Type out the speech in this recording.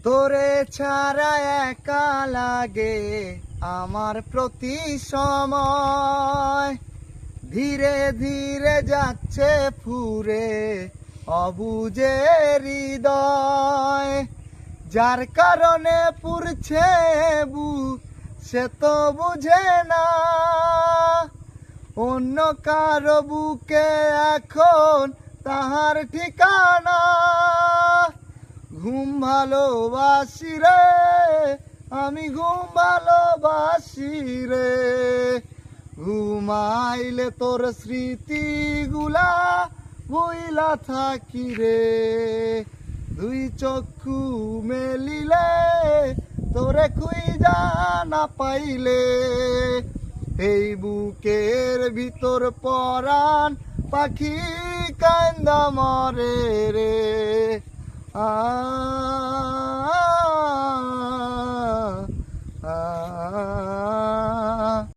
তোরে ছাড়া একা লাগে আমার প্রতি সময়, ধীরে ধীরে যাচ্ছে ফুরে অবুঝে হৃদয়। যার কারণে পুরছে বুক সে তো বুঝে না, অন্য কারো বুকে এখন তাহার ঠিকানা। ঘুম ভালোবাসি রে, আমি ঘুম ভালোবাসি রে, ঘুমাইলে তোর স্মৃতিগুলা ভুইলা থাকি রে। দুই চক্ষু মেলিলে তোরে খুঁজা না পাইলে, এই বুকের ভিতর পরাণ পাখি কান্দা মরে রে। আ আ আ